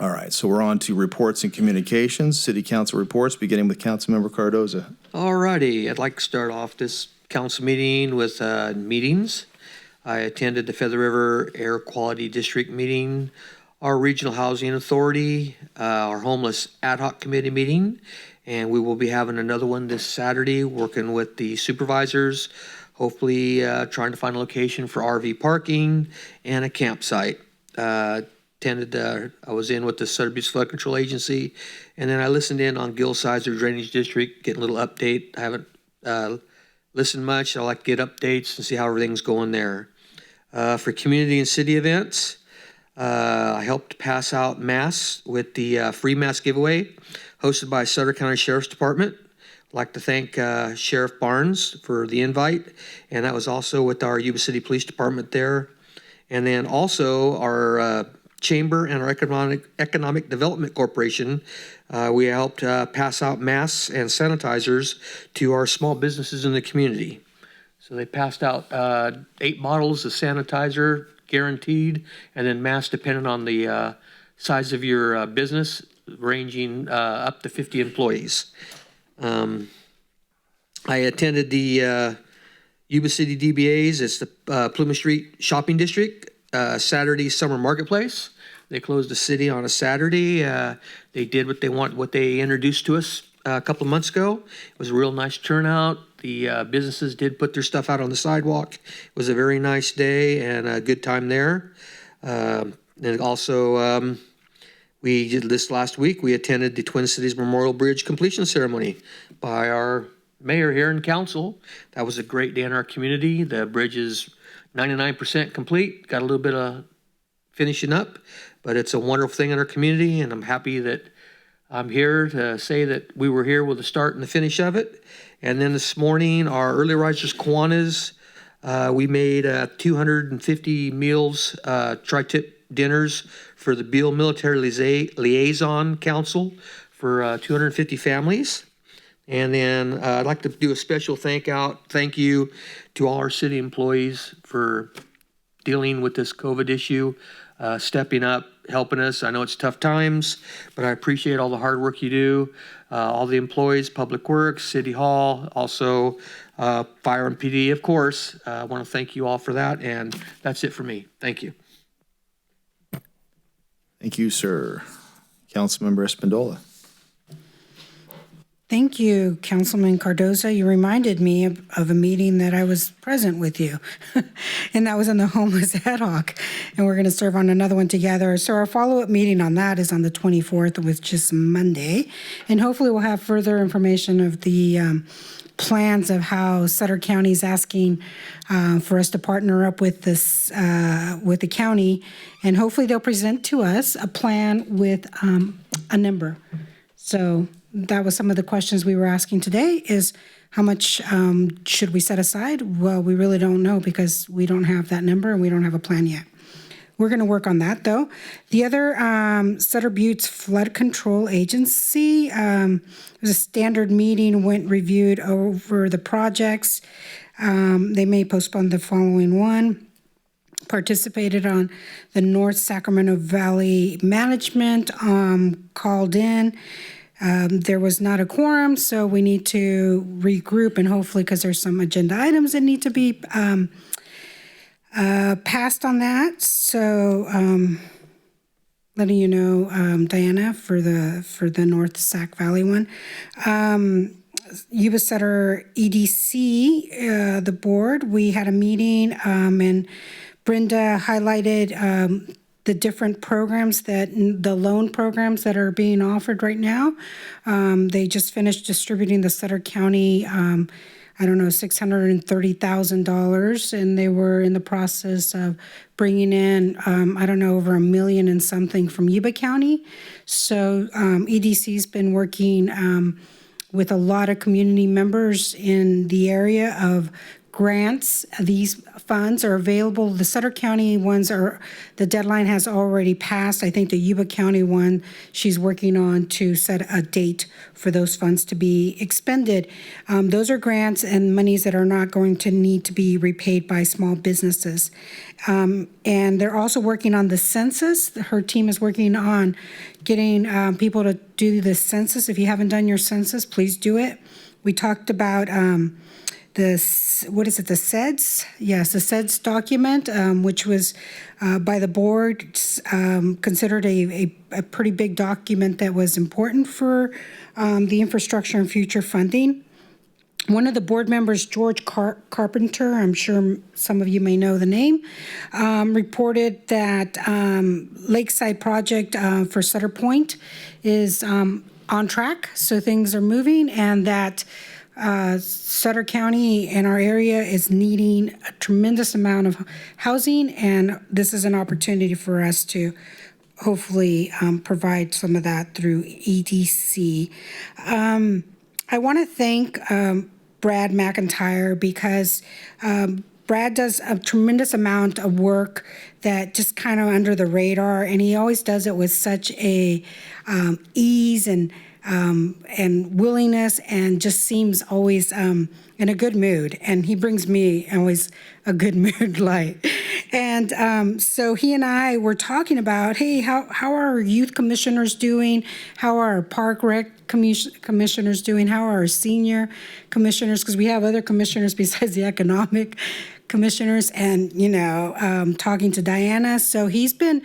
All right, so we're on to reports and communications, city council reports, beginning with Councilmember Cardoza. All righty, I'd like to start off this council meeting with meetings. I attended the Feather River Air Quality District meeting, our Regional Housing Authority, our Homeless Ad Hoc Committee meeting, and we will be having another one this Saturday, working with the supervisors, hopefully trying to find a location for RV parking and a campsite. I was in with the Sutter Beach Flood Control Agency, and then I listened in on Gill Sizer Drainage District, getting a little update. I haven't listened much. I like to get updates and see how everything's going there. For community and city events, I helped pass out masks with the free mask giveaway hosted by Sutter County Sheriff's Department. I'd like to thank Sheriff Barnes for the invite, and that was also with our Yuba City Police Department there. And then also our Chamber and our Economic Development Corporation, we helped pass out masks and sanitizers to our small businesses in the community. So they passed out 8 bottles of sanitizer, guaranteed, and then masks depending on the size of your business, ranging up to 50 employees. I attended the Yuba City DBA's, it's the Plymouth Street Shopping District, Saturday Summer Marketplace. They closed the city on a Saturday. They did what they introduced to us a couple of months ago. It was a real nice turnout. The businesses did put their stuff out on the sidewalk. It was a very nice day and a good time there. And also, we did this last week. We attended the Twin Cities Memorial Bridge completion ceremony by our mayor here and council. That was a great day in our community. The bridge is 99% complete. Got a little bit of finishing up, but it's a wonderful thing in our community, and I'm happy that I'm here to say that we were here with the start and the finish of it. And then this morning, our early risers Kiwanis, we made 250 meals, tri-tip dinners for the Beale Military Liaison Council for 250 families. And then I'd like to do a special thank you to all our city employees for dealing with this COVID issue, stepping up, helping us. I know it's tough times, but I appreciate all the hard work you do. All the employees, Public Works, City Hall, also Fire and PD, of course. I want to thank you all for that, and that's it for me. Thank you. Thank you, sir. Councilmember Espindola. Thank you, Councilman Cardoza. You reminded me of a meeting that I was present with you, and that was on the homeless ad hoc, and we're going to serve on another one together. So our follow-up meeting on that is on the 24th, which is Monday, and hopefully we'll have further information of the plans of how Sutter County is asking for us to partner up with this with the county, and hopefully they'll present to us a plan with a number. So that was some of the questions we were asking today, is how much should we set aside? Well, we really don't know because we don't have that number and we don't have a plan yet. We're going to work on that, though. The other, Sutter Butte's Flood Control Agency, it was a standard meeting, reviewed over the projects. They may postpone the following one. Participated on the North Sacramento Valley Management, called in. There was not a quorum, so we need to regroup, and hopefully, because there's some agenda items that need to be passed on that. So letting you know, Diana, for the North Sac Valley one. Yuba Center EDC, the board, we had a meeting, and Brenda highlighted the different programs, the loan programs that are being offered right now. They just finished distributing the Sutter County, $630,000, and they were in the process of bringing in, over $1 million and something from Yuba County. So EDC's been working with a lot of community members in the area of grants. These funds are available. The Sutter County ones are, the deadline has already passed. I think the Yuba County one, she's working on to set a date for those funds to be expended. Those are grants and monies that are not going to need to be repaid by small businesses. And they're also working on the census. Her team is working on getting people to do the census. If you haven't done your census, please do it. We talked about the SEDS? Yes, the SEDS document, which was by the board considered a pretty big document that was important for the infrastructure and future funding. One of the board members, George Carpenter, I'm sure some of you may know the name, reported that Lakeside project for Sutter Point is on track, so things are moving, and that Sutter County and our area is needing a tremendous amount of housing, and this is an opportunity for us to hopefully provide some of that through EDC. I want to thank Brad McIntyre because Brad does a tremendous amount of work that just kind of under the radar, and he always does it with such a ease and willingness, and just seems always in a good mood. And he brings me always a good mood light. And so he and I were talking about, hey, how are our youth commissioners doing? How are our park rec commissioners doing? How are our senior commissioners? Because we have other commissioners besides the economic commissioners. And, talking to Diana. So he's been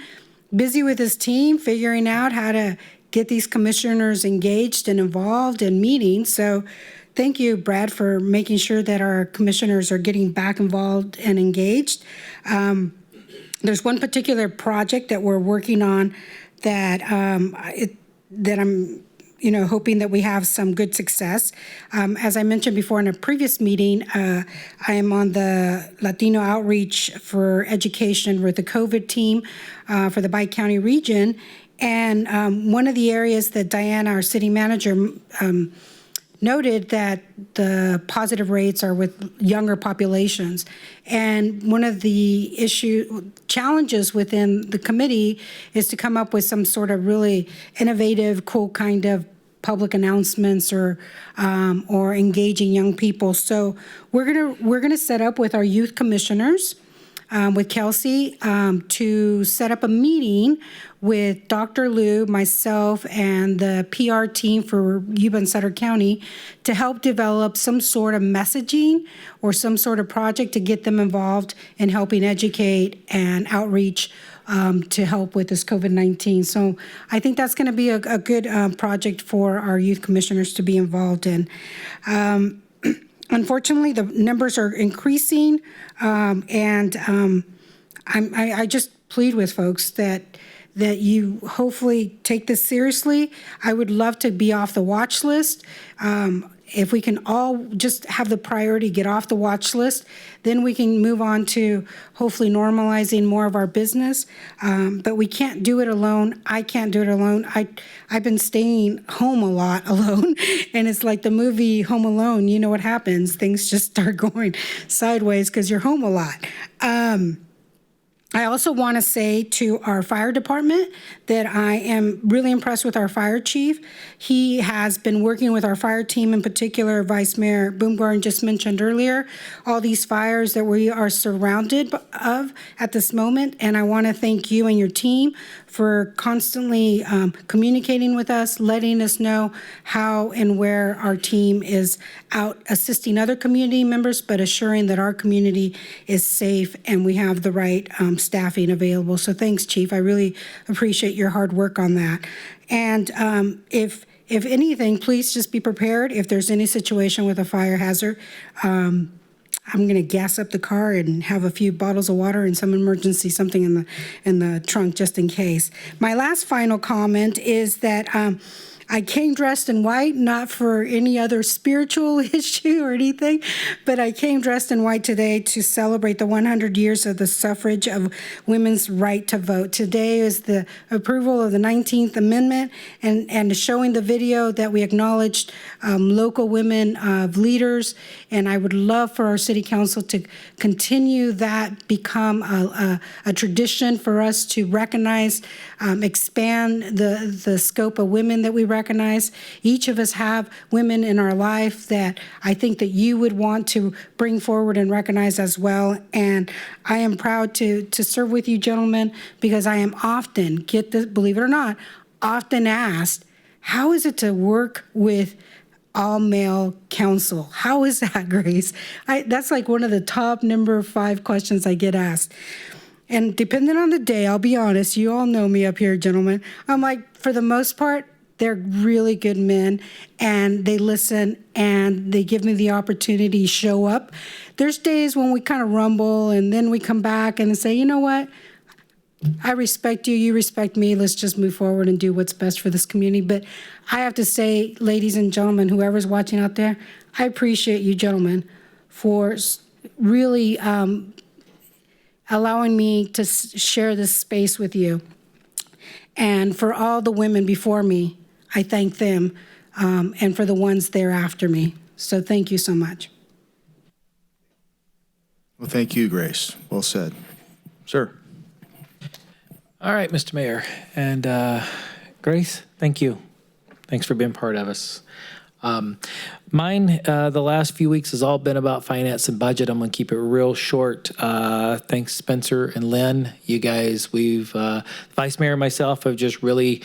busy with his team, figuring out how to get these commissioners engaged and involved in meetings. So thank you, Brad, for making sure that our commissioners are getting back involved and engaged. There's one particular project that we're working on that that I'm hoping that we have some good success. As I mentioned before in a previous meeting, I am on the Latino Outreach for Education with the COVID team for the Bi-County region. And one of the areas that Diana, our city manager, noted that the positive rates are with younger populations. And one of the challenges within the committee is to come up with some sort of really innovative, cool kind of public announcements or engaging young people. So we're gonna set up with our youth commissioners, with Kelsey, to set up a meeting with Dr. Liu, myself, and the PR team for Yuba and Sutter County to help develop some sort of messaging or some sort of project to get them involved in helping educate and outreach to help with this COVID-19. So I think that's going to be a good project for our youth commissioners to be involved in. Unfortunately, the numbers are increasing, and I just plead with folks that you hopefully take this seriously. I would love to be off the watch list. If we can all just have the priority, get off the watch list, then we can move on to hopefully normalizing more of our business. But we can't do it alone. I can't do it alone. I've been staying home a lot alone, and it's like the movie Home Alone. You know what happens? Things just start going sideways because you're home a lot. I also want to say to our fire department that I am really impressed with our fire chief. He has been working with our fire team, in particular, Vice Mayor Boomgarden just mentioned earlier, all these fires that we are surrounded of at this moment. And I want to thank you and your team for constantly communicating with us, letting us know how and where our team is out assisting other community members, but assuring that our community is safe and we have the right staffing available. So thanks, Chief. I really appreciate your hard work on that. And if anything, please just be prepared if there's any situation with a fire hazard. I'm going to gas up the car and have a few bottles of water and some emergency something in the trunk just in case. My last final comment is that I came dressed in white, not for any other spiritual issue or anything, but I came dressed in white today to celebrate the 100 years of the suffrage of women's right to vote. Today is the approval of the 19th Amendment and showing the video that we acknowledged local women leaders. And I would love for our city council to continue that, become a tradition for us to recognize, expand the scope of women that we recognize. Each of us have women in our life that I think that you would want to bring forward and recognize as well. And I am proud to serve with you, gentlemen, because I am often, believe it or not, often asked, how is it to work with all-male council? How is that, Grace? That's like one of the top number 5 questions I get asked. And depending on the day, I'll be honest, you all know me up here, gentlemen. I'm like, for the most part, they're really good men, and they listen, and they give me the opportunity to show up. There's days when we kind of rumble, and then we come back and say, you know what? I respect you, you respect me, let's just move forward and do what's best for this community. But I have to say, ladies and gentlemen, whoever's watching out there, I appreciate you gentlemen for really allowing me to share this space with you. And for all the women before me, I thank them, and for the ones there after me. So thank you so much. Well, thank you, Grace. Well said. Sir. All right, Mr. Mayor. And Grace, thank you. Thanks for being part of us. Mine, the last few weeks has all been about finance and budget. I'm going to keep it real short. Thanks, Spencer and Lynn. You guys, Vice Mayor and myself have just really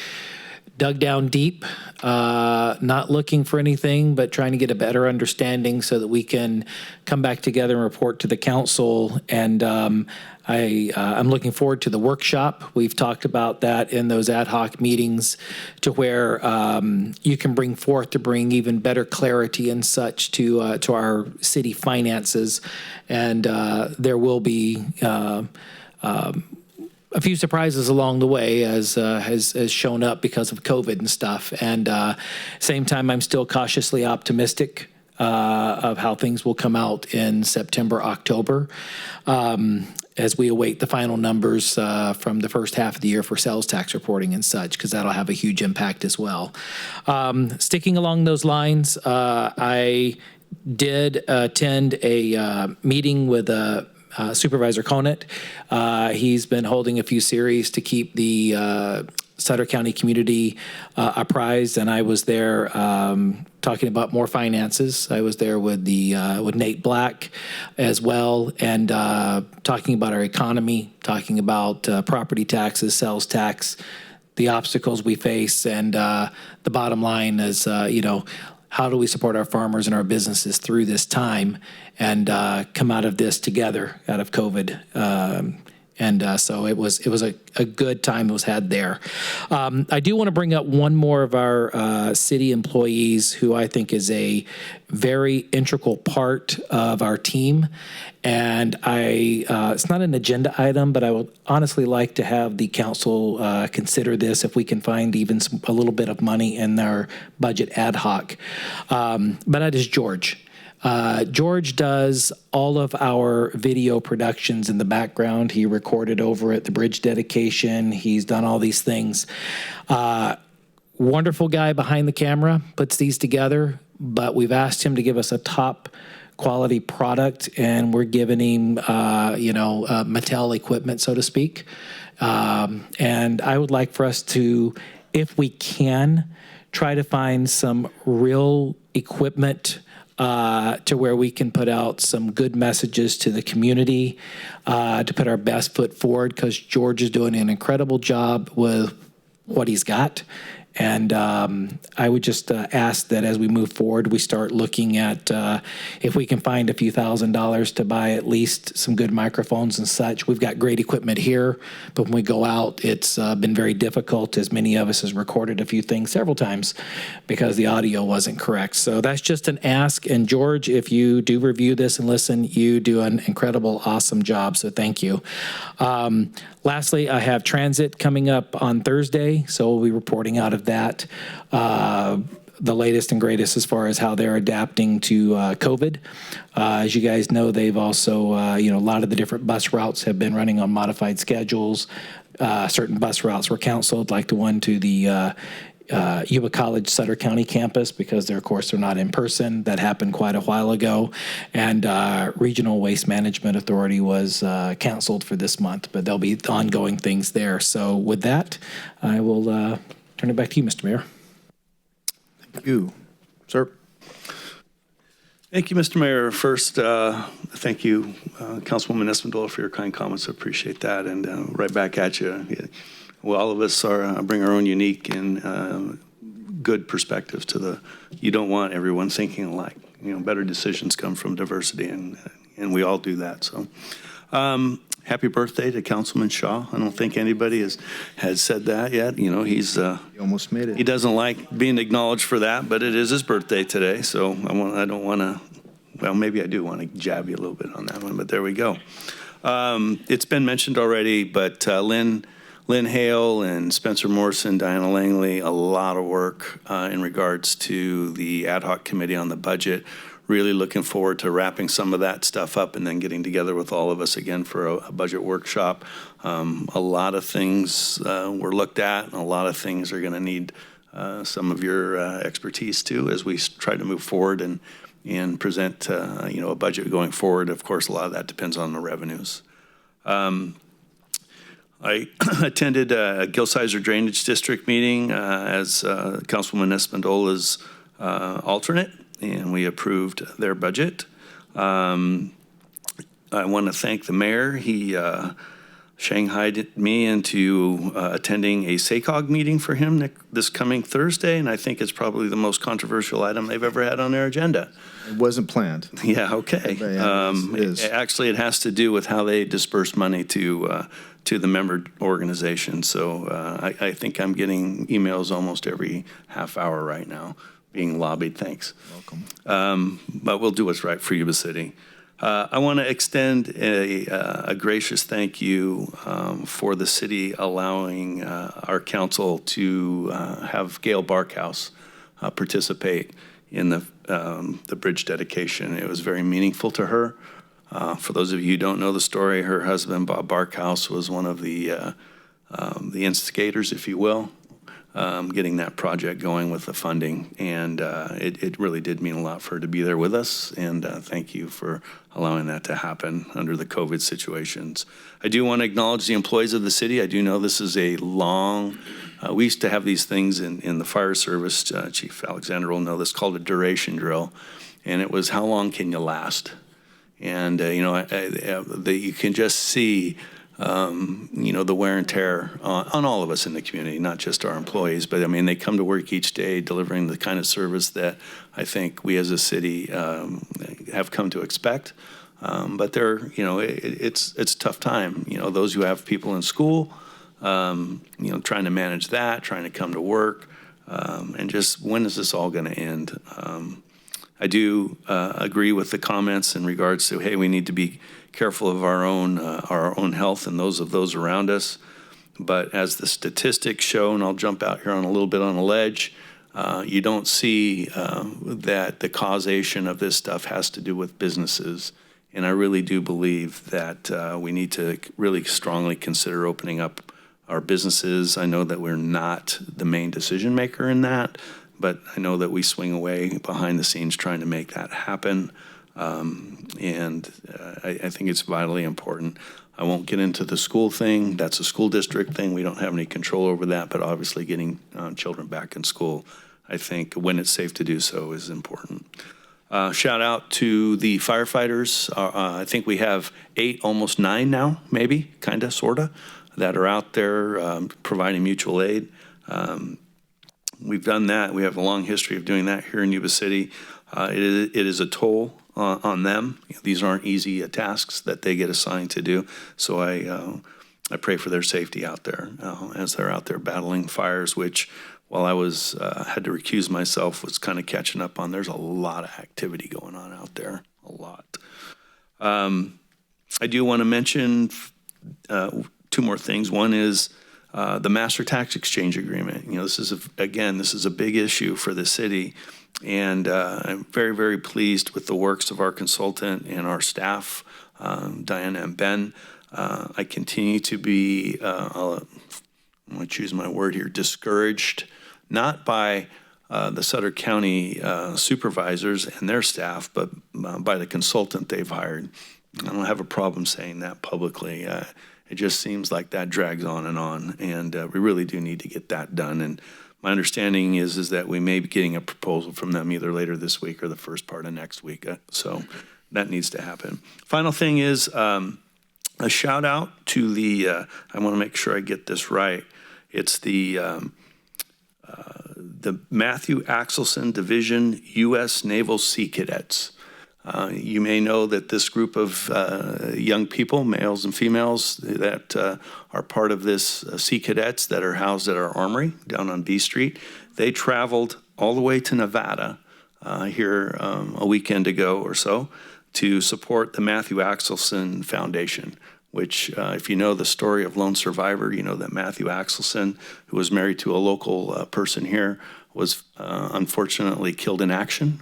dug down deep, not looking for anything, but trying to get a better understanding so that we can come back together and report to the council. And I'm looking forward to the workshop. We've talked about that in those ad hoc meetings to where you can bring forth to bring even better clarity and such to our city finances. And there will be a few surprises along the way as has shown up because of COVID and stuff. And same time, I'm still cautiously optimistic of how things will come out in September, October, as we await the final numbers from the first half of the year for sales tax reporting and such, because that'll have a huge impact as well. Sticking along those lines, I did attend a meeting with Supervisor Conant. He's been holding a few series to keep the Sutter County community apprised, and I was there talking about more finances. I was there with with Nate Black as well, and talking about our economy, talking about property taxes, sales tax, the obstacles we face, and the bottom line is, how do we support our farmers and our businesses through this time and come out of this together, out of COVID? So it was a good time that was had there. I do want to bring up one more of our city employees who I think is a very integral part of our team. And it's not an agenda item, but I would honestly like to have the council consider this if we can find even a little bit of money in our budget ad hoc. But that is George. George does all of our video productions in the background. He recorded over at the bridge dedication. He's done all these things. Wonderful guy behind the camera, puts these together, but we've asked him to give us a top quality product, and we're giving him, Mattel equipment, so to speak. And I would like for us to, if we can, try to find some real equipment to where we can put out some good messages to the community, to put our best foot forward, because George is doing an incredible job with what he's got. And I would just ask that as we move forward, we start looking at if we can find a few $1,000s to buy at least some good microphones and such. We've got great equipment here, but when we go out, it's been very difficult, as many of us has recorded a few things several times because the audio wasn't correct. So that's just an ask. And George, if you do review this and listen, you do an incredible, awesome job. So thank you. Lastly, I have transit coming up on Thursday, so we'll be reporting out of of that. The latest and greatest as far as how they're adapting to COVID. As you guys know, they've also, a lot of the different bus routes have been running on modified schedules. Certain bus routes were canceled, like the one to the Yuba College Sutter County campus, because they're not in person. That happened quite a while ago. And Regional Waste Management Authority was canceled for this month, but there'll be ongoing things there. So with that, I will turn it back to you, Mr. Mayor. Thank you. Sir? Thank you, Mr. Mayor. First, thank you, Councilwoman Espandola, for your kind comments. I appreciate that. And right back at you. Well, all of us bring our own unique and good perspectives to you don't want everyone thinking alike. Better decisions come from diversity, and we all do that. So happy birthday to Councilman Shaw. I don't think anybody has said that yet. He's You almost made it. he doesn't like being acknowledged for that, but it is his birthday today, so I don't want to, well, maybe I do want to jab you a little bit on that one, but there we go. It's been mentioned already, but Lynn Hale and Spencer Morrison, Diana Langley, a lot of work in regards to the ad hoc committee on the budget. Really looking forward to wrapping some of that stuff up and then getting together with all of us again for a budget workshop. A lot of things were looked at, and a lot of things are going to need some of your expertise too as we try to move forward and present a budget going forward. Of course, a lot of that depends on the revenues. I attended a Gil-Sizer Drainage District meeting as Councilwoman Espandola's alternate, and we approved their budget. I want to thank the mayor. He shanghaied me into attending a SACOG meeting for him this coming Thursday, and I think it's probably the most controversial item they've ever had on their agenda. It wasn't planned. Yeah, okay. It is. Actually, it has to do with how they disperse money to the member organization. So I think I'm getting emails almost every half hour right now being lobbied. Thanks. Welcome. But we'll do what's right for Yuba City. I want to extend a gracious thank you for the city allowing our council to have Gail Barkhouse participate in the bridge dedication. It was very meaningful to her. For those of you who don't know the story, her husband, Bob Barkhouse, was one of the instigators, if you will, getting that project going with the funding. And it really did mean a lot for her to be there with us. And thank you for allowing that to happen under the COVID situations. I do want to acknowledge the employees of the city. I do know this is a long, we used to have these things in the fire service. Chief Alexander will know this, called a duration drill. And it was, how long can you last? And, you can just see, the wear and tear on all of us in the community, not just our employees. But, they come to work each day delivering the kind of service that I think we as a city have come to expect. But it's a tough time. Those who have people in school, trying to manage that, trying to come to work, and just when is this all going to end? I do agree with the comments in regards to, hey, we need to be careful of our own health and those of those around us. But as the statistics show, and I'll jump out here on a little bit on a ledge, you don't see that the causation of this stuff has to do with businesses. And I really do believe that we need to really strongly consider opening up our businesses. I know that we're not the main decision maker in that, but I know that we swing away behind the scenes trying to make that happen. And I think it's vitally important. I won't get into the school thing. That's a school district thing. We don't have any control over that, but obviously getting children back in school, I think when it's safe to do so, is important. Shout out to the firefighters. I think we have 8, almost 9 now, maybe, kind of, sort of, that are out there providing mutual aid. We've done that. We have a long history of doing that here in Yuba City. It is a toll on them. These aren't easy tasks that they get assigned to do. So I pray for their safety out there as they're out there battling fires, which while I had to recuse myself, was kind of catching up on. There's a lot of activity going on out there, a lot. I do want to mention 2 more things. One is The master tax exchange agreement. This is a big issue for the city, and I'm very, very pleased with the works of our consultant and our staff, Diana and Ben. I continue to be, I'm going to choose my word here, discouraged, not by the Sutter County supervisors and their staff, but by the consultant they've hired. I don't have a problem saying that publicly. It just seems like that drags on, and we really do need to get that done. And my understanding is that we may be getting a proposal from them either later this week or the first part of next week. So that needs to happen. Final thing is a shout out to the, I want to make sure I get this right. It's the Matthew Axelson Division U.S. Naval Sea Cadets. You may know that this group of young people, males and females, that are part of this Sea Cadets that are housed at our armory down on B Street, they traveled all the way to Nevada here a weekend ago or so to support the Matthew Axelson Foundation, which, if you know the story of Lone Survivor, you know that Matthew Axelson, who was married to a local person here, was unfortunately killed in action.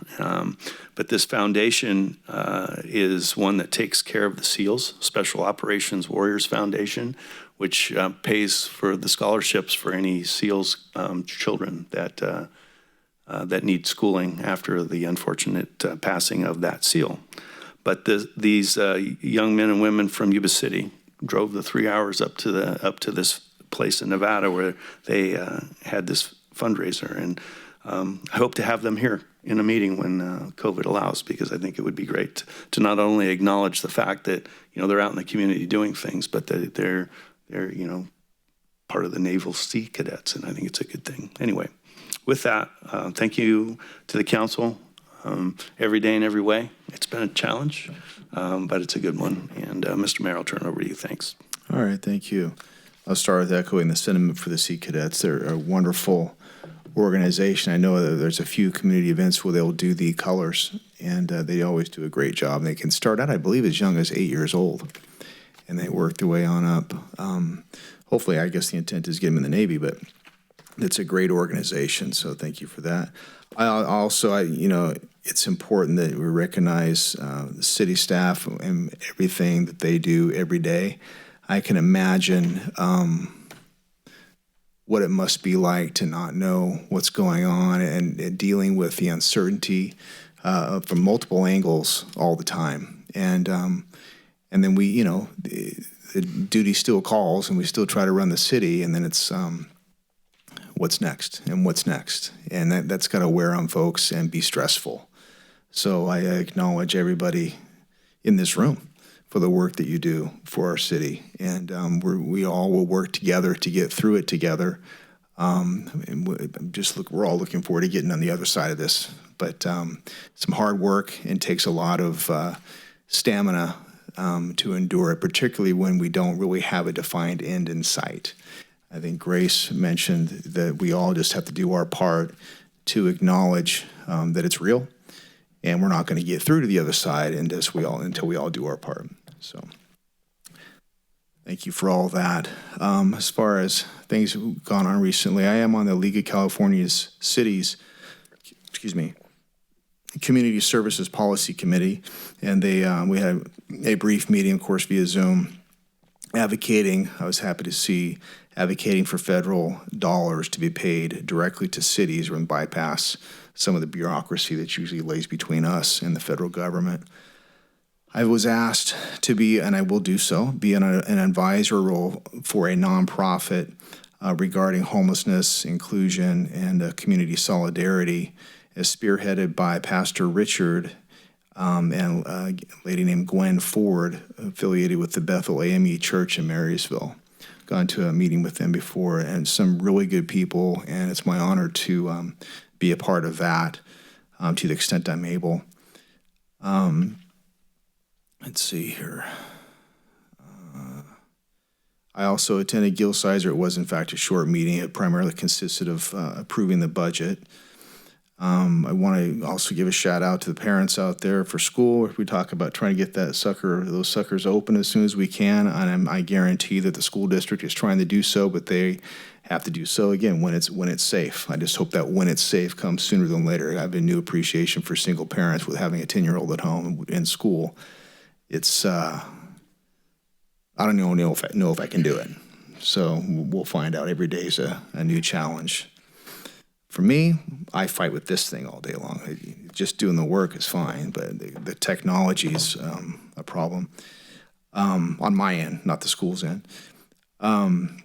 But this foundation is one that takes care of the SEALs, Special Operations Warriors Foundation, which pays for the scholarships for any SEALs children that need schooling after the unfortunate passing of that SEAL. But these young men and women from Yuba City drove the 3 hours up to this place in Nevada where they had this fundraiser, and I hope to have them here in a meeting when COVID allows, because I think it would be great to not only acknowledge the fact that they're out in the community doing things, but that they're part of the Naval Sea Cadets, and I think it's a good thing. Anyway, with that, thank you to the council. Every day in every way, it's been a challenge, but it's a good one. And Mr. Mayor, I'll turn it over to you. Thanks. All right, thank you. I'll start with echoing the sentiment for the Sea Cadets. They're a wonderful organization. I know that there's a few community events where they'll do the colors, and they always do a great job. And they can start out, I believe, as young as 8 years old, and they work their way on up. Hopefully, I guess the intent is get them in the Navy, but it's a great organization, so thank you for that. It's important that we recognize the city staff and everything that they do every day. I can imagine what it must be like to not know what's going on and dealing with the uncertainty from multiple angles all the time. And then we, the duty still calls, and we still try to run the city, and then it's what's next, and that's got to wear on folks and be stressful. So I acknowledge everybody in this room for the work that you do for our city, and we all will work together to get through it together. We're all looking forward to getting on the other side of this, but some hard work and takes a lot of stamina to endure it, particularly when we don't really have a defined end in sight. I think Grace mentioned that we all just have to do our part to acknowledge that it's real, and we're not going to get through to the other side until we all do our part. So thank you for all that. As far as things that have gone on recently, I am on the League of California Cities, Community Services Policy Committee, and we had a brief meeting, of course, via Zoom, advocating for federal dollars to be paid directly to cities and bypass some of the bureaucracy that usually lays between us and the federal government. I was asked to be, and I will do so, be in an advisor role for a nonprofit regarding homelessness, inclusion, and community solidarity, as spearheaded by Pastor Richard and a lady named Gwen Ford, affiliated with the Bethel AME Church in Marysville. Gone to a meeting with them before, and some really good people, and it's my honor to be a part of that to the extent I'm able. Let's see here. I also attended Gil Sizer. It was, in fact, a short meeting. It primarily consisted of approving the budget. I want to also give a shout out to the parents out there for school. We talk about trying to get those suckers open as soon as we can, and I guarantee that the school district is trying to do so, but they have to do so again when it's safe. I just hope that when it's safe comes sooner than later. I have a new appreciation for single parents with having a 10-year-old at home in school. It's I don't know if I can do it. So we'll find out. Every day is a new challenge. For me, I fight with this thing all day long. Just doing the work is fine, but the technology is a problem on my end, not the school's end.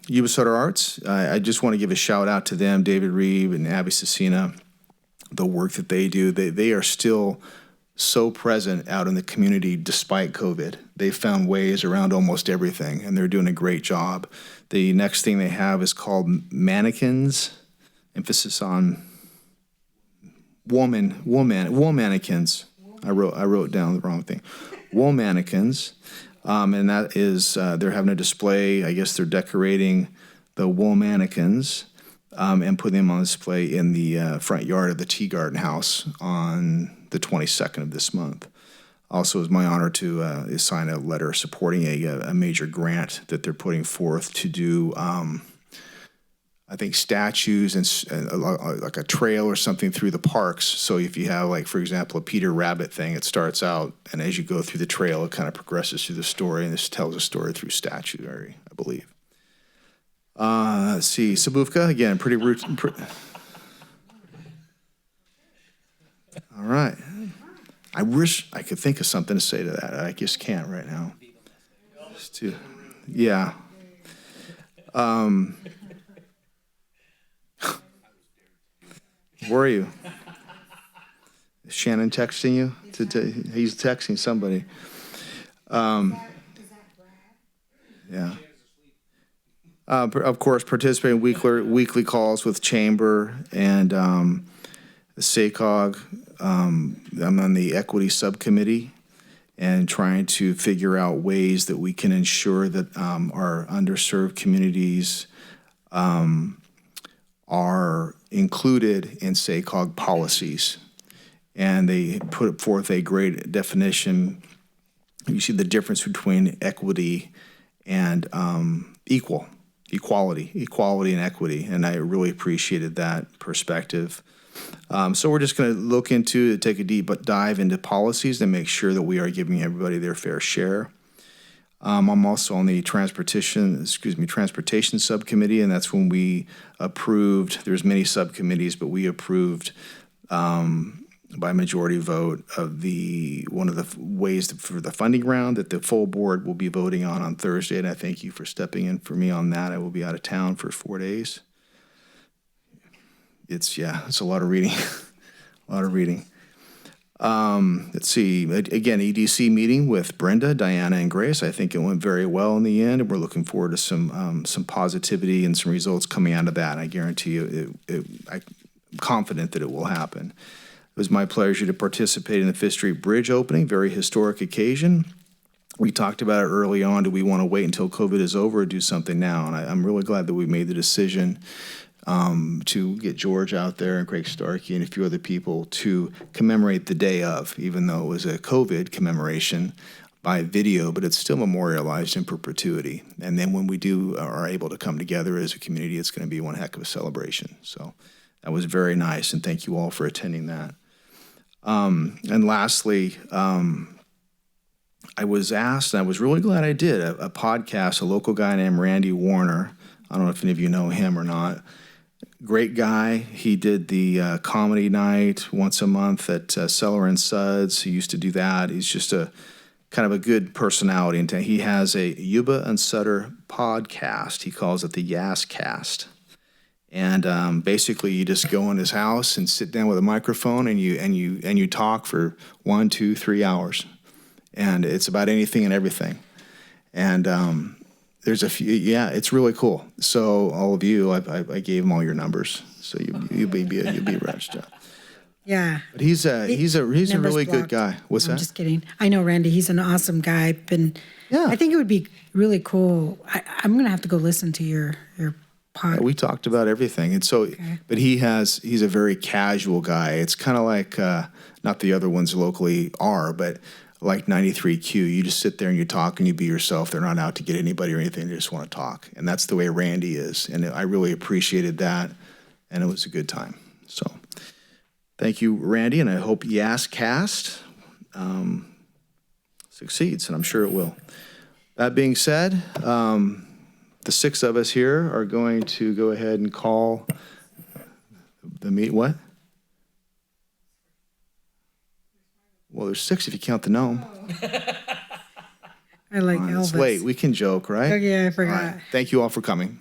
Yuba City Arts, I just want to give a shout out to them, David Reeve and Abby Cecina, the work that they do. They are still so present out in the community despite COVID. They found ways around almost everything, and they're doing a great job. The next thing they have is called Mannequins, emphasis on wool mannequins. I wrote down the wrong thing. Wool mannequins, and that is they're having a display. I guess they're decorating the wool mannequins and putting them on display in the front yard of the Tea Garden House on the 22nd of this month. Also, it's my honor to sign a letter supporting a major grant that they're putting forth to do, I think, statues and like a trail or something through the parks. So if you have, like, for example, a Peter Rabbit thing, it starts out, and as you go through the trail, it kind of progresses through the story, and this tells a story through statuary, I believe. Let's see, Sabufka, again, pretty root. All right. I wish I could think of something to say to that. I just can't right now. Yeah. Where are you? Is Shannon texting you? He's texting somebody. Yeah. Of course, participate in weekly calls with Chamber and the SACOG. I'm on the equity subcommittee and trying to figure out ways that we can ensure that our underserved communities are included in SACOG policies. And they put forth a great definition. You see the difference between equity and equality and equity. And I really appreciated that perspective. So we're just going to take a deep dive into policies and make sure that we are giving everybody their fair share. I'm also on the transportation subcommittee, and that's when we approved, there's many subcommittees, but we approved by majority vote of one of the ways for the funding round that the full board will be voting on Thursday, and I thank you for stepping in for me on that. I will be out of town for 4 days. It's a lot of reading, Let's see, again, EDC meeting with Brenda, Diana, and Grace. I think it went very well in the end, and we're looking forward to some positivity and some results coming out of that. I guarantee you, I'm confident that it will happen. It was my pleasure to participate in the Fifth Street Bridge opening, very historic occasion. We talked about it early on. Do we want to wait until COVID is over or do something now? And I'm really glad that we made the decision to get George out there and Craig Starkey and a few other people to commemorate the day of, even though it was a COVID commemoration by video, but it's still memorialized in perpetuity. And then when we are able to come together as a community, it's going to be one heck of a celebration. So that was very nice, and thank you all for attending that. And lastly, I was asked, and I was really glad I did, a podcast, a local guy named Randy Warner. I don't know if any of you know him or not. Great guy. He did the comedy night once a month at Cellar and Suds. He used to do that. He's just a kind of a good personality. And he has a Yuba and Sutter podcast. He calls it the Yas Cast. And basically, you just go in his house and sit down with a microphone, and you talk for 1, 2, 3 hours, and it's about anything and everything. And there's a few, it's really cool. So all of you, I gave him all your numbers, so you'll be registered. Yeah. But he's a really good guy. What's that? I'm just kidding. I know Randy. He's an awesome guy. I think it would be really cool. I'm gonna have to go listen to your pot. We talked about everything. And so, but he's a very casual guy. It's kind of like, not the other ones locally are, but like 93Q, you just sit there and you talk and you be yourself. They're not out to get anybody or anything. They just want to talk. And that's the way Randy is. And I really appreciated that. And it was a good time. So thank you, Randy. And I hope YasCast succeeds, and I'm sure it will. That being said, the six of us here are going to go ahead and call the meet. What? Well, there's six if you count the gnome. I like Come on, Elvis. it's late. We can joke, right? Oh, yeah, I forgot. All right. Thank you all for coming.